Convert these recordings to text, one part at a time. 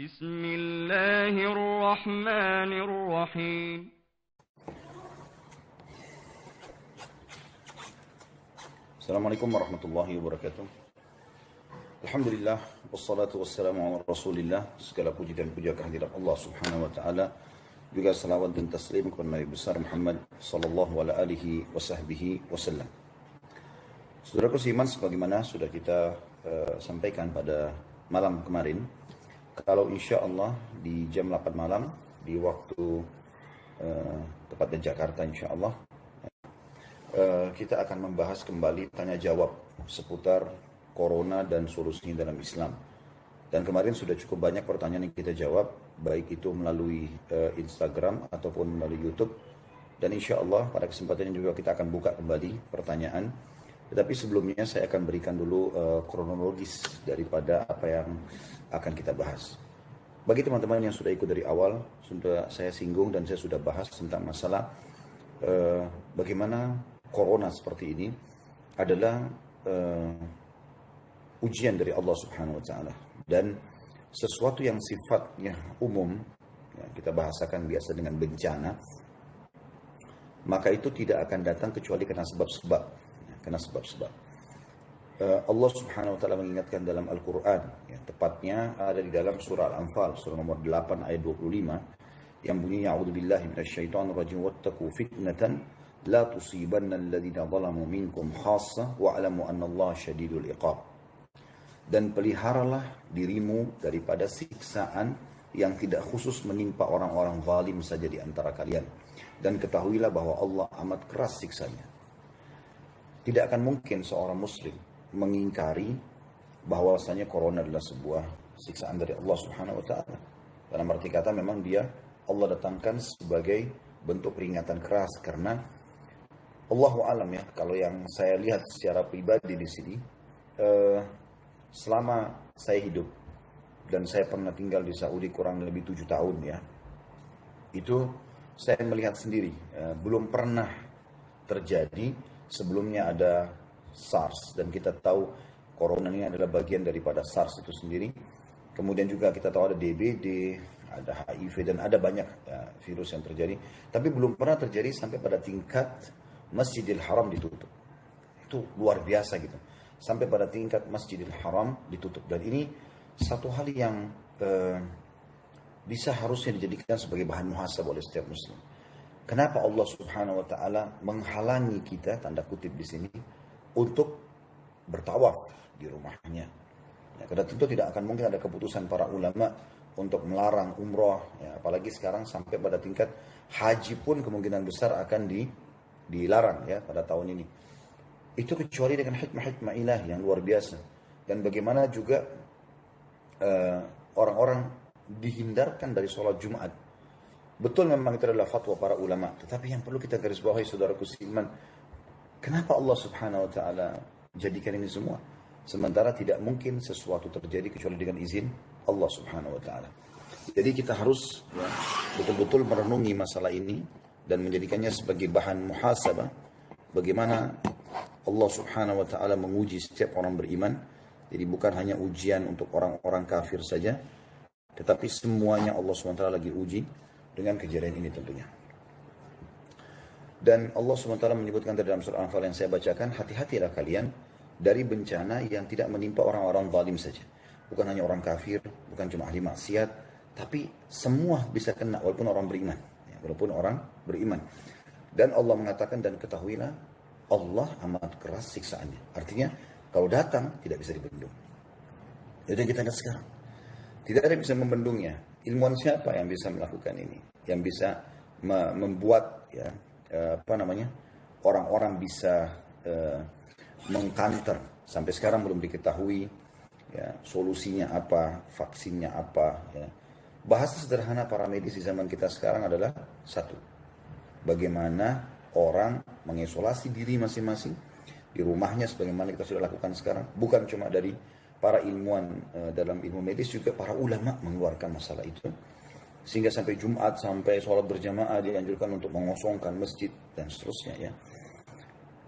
بسم الله الرحمن الرحيم. Assalamualaikum warahmatullahi wabarakatuh. Alhamdulillah, wassalatu wassalamu ala rasulillah. Segala puji dan puja kehadirat Allah subhanahu wa ta'ala. Juga salawat dan taslim kepada Nabi besar Muhammad sallallahu alaihi wasallam. Saudaraku seiman, sebagaimana sudah kita sampaikan pada malam kemarin, kalau insya Allah di jam 8 malam di waktu tepatnya Jakarta insya Allah, kita akan membahas kembali tanya jawab seputar corona dan solusinya dalam Islam. Dan kemarin sudah cukup banyak pertanyaan yang kita jawab, baik itu melalui Instagram ataupun melalui YouTube. Dan insya Allah pada kesempatan ini juga kita akan buka kembali pertanyaan. Tetapi sebelumnya saya akan berikan dulu kronologis daripada apa yang akan kita bahas. Bagi teman-teman yang sudah ikut dari awal, sudah saya singgung dan saya sudah bahas tentang masalah bagaimana corona seperti ini adalah ujian dari Allah Subhanahu wa Ta'ala, dan sesuatu yang sifatnya umum, ya, kita bahasakan biasa dengan bencana, maka itu tidak akan datang kecuali karena sebab-sebab. Allah Subhanahu wa Ta'ala mengingatkan dalam Al-Quran, ya, tepatnya ada di dalam surah Al-Anfal, surah nomor 8 ayat 25, yang bunyinya a'udzubillahi minasyaitonir rajim wattaqu fitnatan la tusibanna alladziina zalamu minkum khassah wa'lamu annallaha syadidul iqab. Dan peliharalah dirimu daripada siksaan yang tidak khusus menimpa orang-orang zalim saja di antara kalian, dan ketahuilah bahwa Allah amat keras siksanya. Tidak akan mungkin seorang muslim mengingkari bahwasanya corona adalah sebuah siksaan dari Allah Subhanahu wa Ta'ala. Dalam arti kata memang dia Allah datangkan sebagai bentuk peringatan keras, karena Allahu alam, ya, kalau yang saya lihat secara pribadi di sini, selama saya hidup dan saya pernah tinggal di Saudi kurang lebih 7 tahun, ya, itu saya melihat sendiri, belum pernah terjadi. Sebelumnya ada SARS, dan kita tahu corona ini adalah bagian daripada SARS itu sendiri. Kemudian juga kita tahu ada DBD, ada HIV, dan ada banyak virus yang terjadi. Tapi belum pernah terjadi sampai pada tingkat Masjidil Haram ditutup. Itu luar biasa gitu. Sampai pada tingkat Masjidil Haram ditutup. Dan ini satu hal yang bisa harusnya dijadikan sebagai bahan muhasabah oleh setiap muslim. Kenapa Allah Subhanahu wa Ta'ala menghalangi kita, tanda kutip di sini, untuk bertawaf di rumahnya? Ya, karena tentu tidak akan mungkin ada keputusan para ulama untuk melarang umroh, ya, apalagi sekarang sampai pada tingkat haji pun kemungkinan besar akan dilarang, ya, pada tahun ini. Itu kecuali dengan hikmah-hikmah ilahi yang luar biasa. Dan bagaimana juga orang-orang dihindarkan dari sholat Jumat. Betul memang itu adalah fatwa para ulama, tetapi yang perlu kita garis bawahi, saudaraku seiman, kenapa Allah Subhanahu wa Ta'ala jadikan ini semua? Sementara tidak mungkin sesuatu terjadi kecuali dengan izin Allah Subhanahu wa Ta'ala. Jadi kita harus, ya, betul-betul merenungi masalah ini dan menjadikannya sebagai bahan muhasabah, bagaimana Allah Subhanahu wa Ta'ala menguji setiap orang beriman. Jadi bukan hanya ujian untuk orang-orang kafir saja, tetapi semuanya Allah Subhanahu wa Ta'ala lagi uji dengan kejadian ini tentunya. Dan Allah SWT menyebutkan dalam surah Al-Anfal yang saya bacakan, hati-hatilah kalian dari bencana yang tidak menimpa orang-orang zalim saja. Bukan hanya orang kafir, bukan cuma ahli maksiat, tapi semua bisa kena, walaupun orang beriman, ya, walaupun orang beriman. Dan Allah mengatakan, dan ketahuilah Allah amat keras siksaannya. Artinya kalau datang tidak bisa dibendung. Itu yang kita lihat sekarang. Tidak ada yang bisa membendungnya. Ilmuwan siapa yang bisa melakukan ini? Yang bisa membuat, ya, orang-orang bisa mengkanter. Sampai sekarang belum diketahui, ya, solusinya apa, vaksinnya apa, ya. Bahasa sederhana para medis di zaman kita sekarang adalah satu, bagaimana orang mengisolasi diri masing-masing di rumahnya, sebagaimana kita sudah lakukan sekarang. Bukan cuma dari para ilmuwan dalam ilmu medis, juga para ulama mengeluarkan masalah itu. Sehingga sampai Jumat, sampai sholat berjamaah dianjurkan untuk mengosongkan masjid dan seterusnya, ya.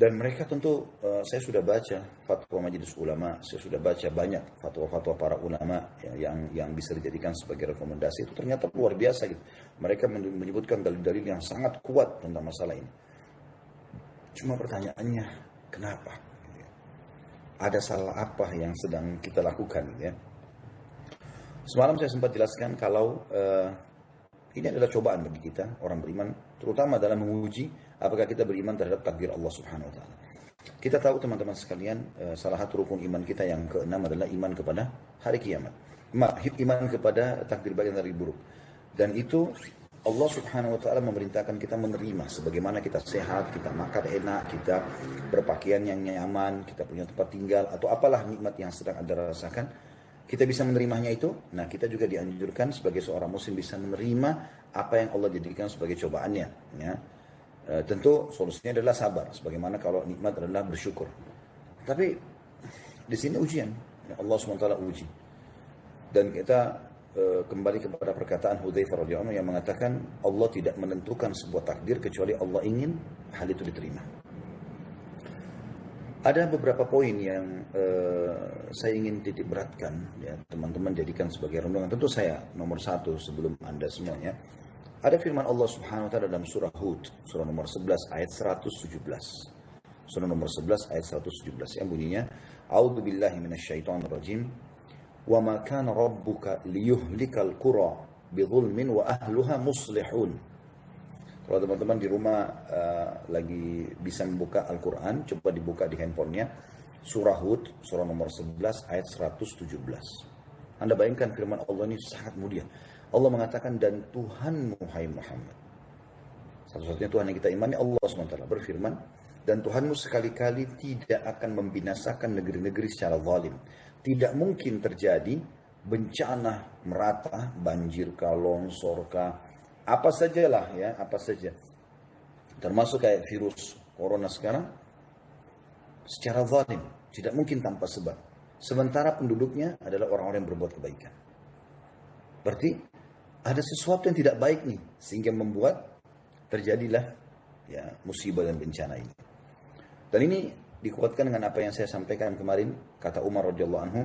Dan mereka tentu, saya sudah baca fatwa majelis ulama, saya sudah baca banyak fatwa-fatwa para ulama yang bisa dijadikan sebagai rekomendasi, itu ternyata luar biasa gitu. Mereka menyebutkan dalil-dalil yang sangat kuat tentang masalah ini. Cuma pertanyaannya, kenapa? Ada salah apa yang sedang kita lakukan ya? Semalam saya sempat jelaskan kalau ini adalah cobaan bagi kita orang beriman, terutama dalam menguji apakah kita beriman terhadap takdir Allah Subhanahu wa taala. Kita tahu teman-teman sekalian, salah satu rukun iman kita yang keenam adalah iman kepada hari kiamat. Iman kepada takdir baik dan takdir buruk. Dan itu Allah Subhanahu wa taala memerintahkan kita menerima sebagaimana kita sehat, kita makan enak, kita berpakaian yang nyaman, kita punya tempat tinggal atau apalah nikmat yang sedang Anda rasakan. Kita bisa menerimanya itu. Nah, kita juga dianjurkan sebagai seorang muslim bisa menerima apa yang Allah jadikan sebagai cobaannya. Ya. Tentu solusinya adalah sabar. Sebagaimana kalau nikmat adalah bersyukur. Tapi di sini ujian. Allah SWT uji. Dan kita kembali kepada perkataan Hudzaifah radhiyallahu anhu yang mengatakan Allah tidak menentukan sebuah takdir kecuali Allah ingin hal itu diterima. Ada beberapa poin yang saya ingin titik beratkan, ya, teman-teman jadikan sebagai renungan. Tentu saya nomor satu sebelum Anda semuanya. Ada firman Allah Subhanahu wa taala dalam surah Hud, surah nomor 11 ayat 117. Surah nomor 11 ayat 117 yang bunyinya, A'udzu billahi minasyaitonir rajim. Wa ma kana rabbuka liyuhlikal qura bidzulmin wa ahluha muslihun. Kalau teman-teman di rumah lagi bisa membuka Al-Quran, coba dibuka di handphonenya. Surah Hud, surah nomor 11, ayat 117. Anda bayangkan firman Allah ini sangat mulia. Allah mengatakan, dan Tuhanmu, hai Muhammad. Satu-satunya Tuhan yang kita imani, Allah SWT berfirman, dan Tuhanmu sekali-kali tidak akan membinasakan negeri-negeri secara zalim. Tidak mungkin terjadi bencana merata, banjir kah, longsor kah, apa sajalah ya, apa saja. Termasuk kayak virus corona sekarang, secara zalim, tidak mungkin tanpa sebab. Sementara penduduknya adalah orang-orang yang berbuat kebaikan. Berarti ada sesuatu yang tidak baik nih, sehingga membuat terjadilah ya musibah dan bencana ini. Dan ini dikuatkan dengan apa yang saya sampaikan kemarin, kata Umar radhiyallahu anhu,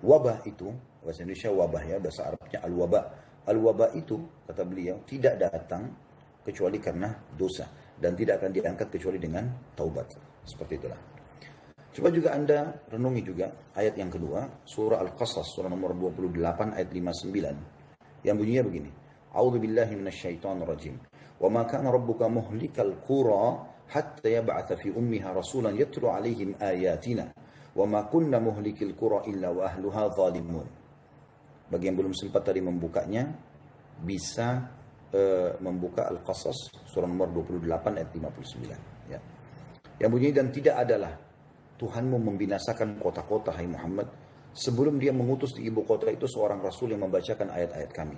wabah itu, bahasa Indonesia wabah ya, bahasa Arabnya al-wabah. Al-wabah itu, kata beliau, tidak datang kecuali karena dosa. Dan tidak akan diangkat kecuali dengan taubat. Seperti itulah. Coba juga Anda renungi juga ayat yang kedua, surah Al-Qasas, surah nomor 28 ayat 59. Yang bunyinya begini. A'udzu billahi minasyaitonir rajim. Wa ma kana rabbuka muhlikal qura hatta yab'atha fi ummiha rasulan yatlu 'alaihim ayatina. Wa ma kunna muhlikil qura illa wa ahluha zalimun. Bagi yang belum sempat tadi membukanya, bisa membuka Al-Qasas, surah nomor 28 ayat 59. Ya. Yang bunyi, dan tidak adalah Tuhanmu membinasakan kota-kota, hai Muhammad, sebelum dia mengutus di ibu kota itu seorang Rasul yang membacakan ayat-ayat kami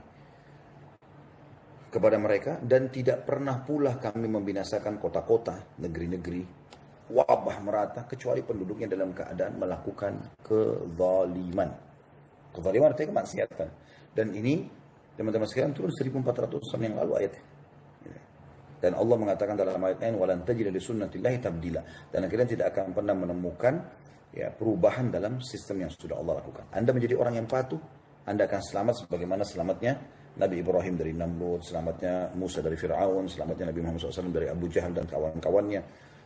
kepada mereka, dan tidak pernah pula kami membinasakan kota-kota, negeri-negeri, wabah merata, kecuali penduduknya dalam keadaan melakukan kezaliman. Kezaliman artinya kemaksiatan. Dan ini teman-teman sekalian turun 1400 tahun yang lalu ayat. Dan Allah mengatakan dalam ayat lain, walan tajida li sunnatillahi tabdila. Dan akhirnya tidak akan pernah menemukan ya perubahan dalam sistem yang sudah Allah lakukan. Anda menjadi orang yang patuh, Anda akan selamat sebagaimana selamatnya Nabi Ibrahim dari Namrud, selamatnya Musa dari Fir'aun, selamatnya Nabi Muhammad SAW dari Abu Jahal dan kawan-kawannya,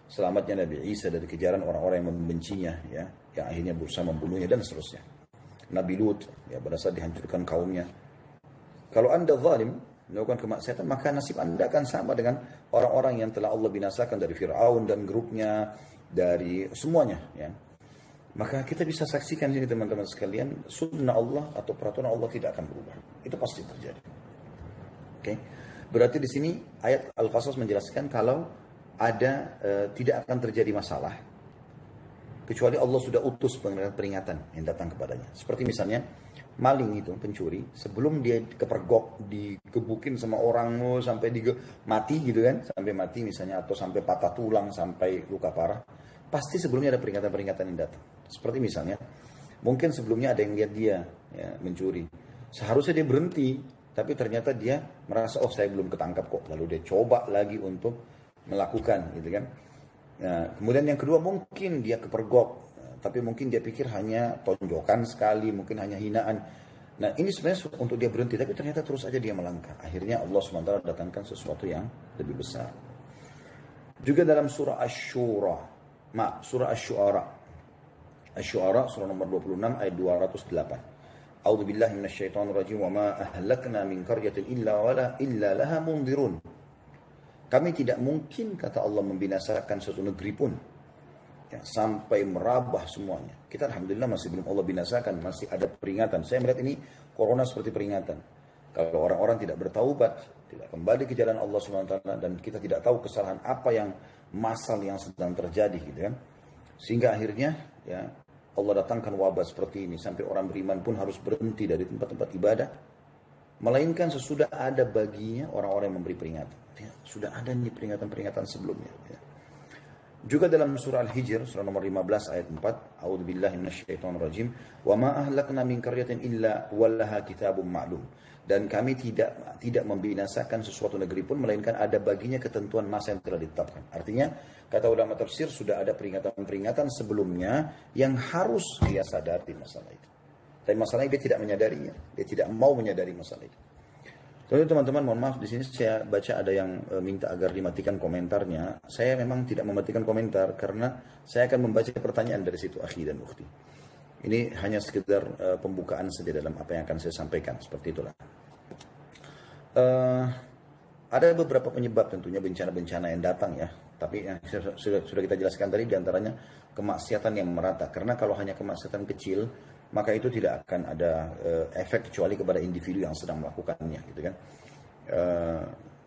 selamatnya Nabi Isa dari kejaran orang-orang yang membencinya, ya, yang akhirnya berusaha membunuhnya dan seterusnya. Nabi Lut, ya, pada saat dihancurkan kaumnya. Kalau Anda zalim, melakukan kemaksiatan, maka nasib Anda akan sama dengan orang-orang yang telah Allah binasakan dari Fir'aun dan grupnya, dari semuanya. Ya. Maka kita bisa saksikan ini teman-teman sekalian, sunnah Allah atau peraturan Allah tidak akan berubah. Itu pasti terjadi. Oke. Berarti di sini ayat Al-Qasas menjelaskan kalau ada tidak akan terjadi masalah kecuali Allah sudah utus peringatan yang datang kepadanya. Seperti misalnya maling itu, pencuri, sebelum dia kepergok, digebukin sama orang sampai mati gitu kan, sampai mati misalnya, atau sampai patah tulang, sampai luka parah, pasti sebelumnya ada peringatan-peringatan yang datang. Seperti misalnya, mungkin sebelumnya ada yang lihat dia ya, mencuri. Seharusnya dia berhenti, tapi ternyata dia merasa, oh saya belum ketangkap kok. Lalu dia coba lagi untuk melakukan gitu kan. Nah, kemudian yang kedua mungkin dia kepergok, tapi mungkin dia pikir hanya tonjokan sekali, mungkin hanya hinaan. Nah ini sebenarnya untuk dia berhenti, tapi ternyata terus aja dia melangkah. Akhirnya Allah SWT datangkan sesuatu yang lebih besar. Juga dalam surah surah Asy-Syu'ara. Asy-Syu'ara surah nomor 26 ayat 208. A'udzu billahi minasyaitonir rajim wa ma ahlakna min qaryatin illa laha mundzirun. Kami tidak mungkin, kata Allah, membinasakan suatu negeri pun ya, sampai merabah semuanya. Kita alhamdulillah masih belum Allah binasakan, masih ada peringatan. Saya melihat ini corona seperti peringatan. Kalau orang-orang tidak bertaubat, tidak kembali ke jalan Allah SWT, dan kita tidak tahu kesalahan apa yang masal yang sedang terjadi gitu kan. Sehingga akhirnya ya Allah datangkan wabah seperti ini sampai orang beriman pun harus berhenti dari tempat-tempat ibadah, melainkan sesudah ada baginya orang-orang yang memberi peringatan. Ya, sudah ada nih peringatan-peringatan sebelumnya. Ya. Juga dalam surah Al-Hijr, surah nomor 15 ayat 4, A'udzu billahi minasyaitonir rajim, wa ma ahlakna min qaryatin illa walaha kitabun ma'lum. Dan kami tidak membinasakan sesuatu negeri pun melainkan ada baginya ketentuan masa yang telah ditetapkan. Artinya, kata ulama tafsir, sudah ada peringatan-peringatan sebelumnya yang harus dia sadari masalah itu. Tapi masalahnya dia tidak menyadarinya, dia tidak mau menyadari masalah itu. Jadi teman-teman, mohon maaf, di sini saya baca ada yang minta agar dimatikan komentarnya. Saya memang tidak mematikan komentar karena saya akan membaca pertanyaan dari situ, akhi dan ukhti. Ini hanya sekedar pembukaan saja dalam apa yang akan saya sampaikan, seperti itulah. Ada beberapa penyebab tentunya bencana-bencana yang datang ya. Tapi yang sudah kita jelaskan tadi, diantaranya kemaksiatan yang merata. Karena kalau hanya kemaksiatan kecil, maka itu tidak akan ada efek kecuali kepada individu yang sedang melakukannya, gitu kan.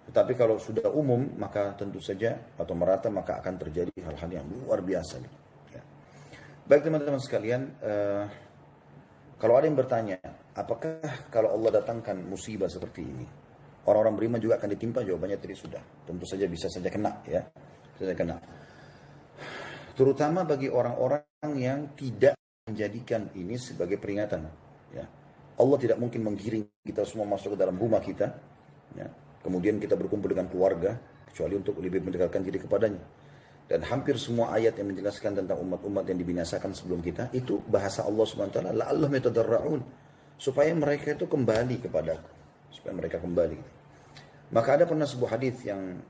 Tetapi kalau sudah umum, maka tentu saja atau merata, maka akan terjadi hal-hal yang luar biasa. Gitu. Ya. Baik teman-teman sekalian, kalau ada yang bertanya, apakah kalau Allah datangkan musibah seperti ini, orang-orang beriman juga akan ditimpa? Jawabannya tadi sudah. Tentu saja bisa saja kena, ya, bisa kena. Terutama bagi orang-orang yang tidak menjadikan ini sebagai peringatan. Ya. Allah tidak mungkin menggiring kita semua masuk ke dalam rumah kita, ya. Kemudian kita berkumpul dengan keluarga, kecuali untuk lebih mendekatkan diri kepadanya. Dan hampir semua ayat yang menjelaskan tentang umat-umat yang dibinasakan sebelum kita, itu bahasa Allah SWT, la'allahum yatadarra'un, supaya mereka itu kembali kepadaku, supaya mereka kembali. Maka ada pernah sebuah hadis yang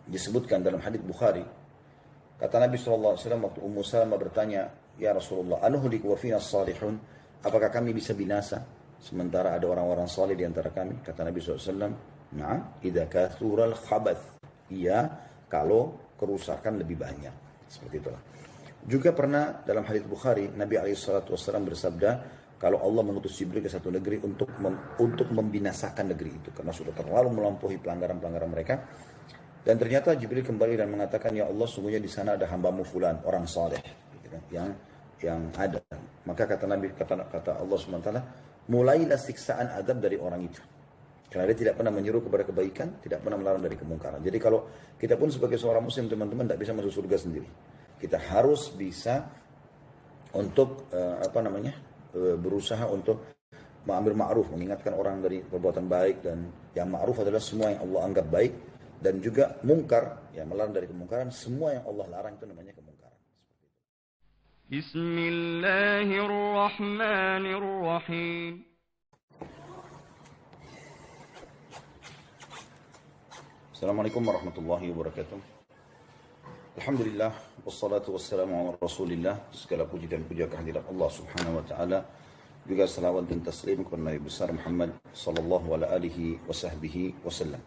disebutkan dalam hadis Bukhari. Kata Nabi SAW waktu Ummu Salamah bertanya, ya Rasulullah, anuhlik wa fina salihun, apakah kami bisa binasa sementara ada orang-orang salih di antara kami? Kata Nabi SAW, na'am, idza kathural khabath, iya, kalau kerusakan lebih banyak. Seperti itulah. Juga pernah dalam hadis Bukhari, Nabi SAW bersabda, kalau Allah mengutus Jibril ke satu negeri untuk membinasakan negeri itu, karena sudah terlalu melampaui pelanggaran-pelanggaran mereka. Dan ternyata Jibril kembali dan mengatakan, ya Allah, sungguhnya di sana ada hambamu fulan, orang saleh, gitu kan, yang ada. Maka kata Nabi, kata Allah SWT, mulailah siksaan adab dari orang itu. Karena dia tidak pernah menyeru kepada kebaikan, tidak pernah melarang dari kemungkaran. Jadi kalau kita pun sebagai seorang muslim, teman-teman, tidak bisa masuk surga sendiri. Kita harus bisa untuk berusaha untuk mengambil ma'ruf, mengingatkan orang dari perbuatan baik, dan yang ma'ruf adalah semua yang Allah anggap baik. Dan juga mungkar, ya, melarang dari kemungkaran, semua yang Allah larang itu namanya kemungkaran. Bismillahirrahmanirrahim. Assalamualaikum warahmatullahi wabarakatuh. Alhamdulillah, wassalatu wassalamu ala rasulillah. Segala puji dan puja kehadirat Allah subhanahu wa ta'ala. Juga salawat dan taslim kepada Nabi besar Muhammad sallallahu alaihi wa sahbihi wasallam.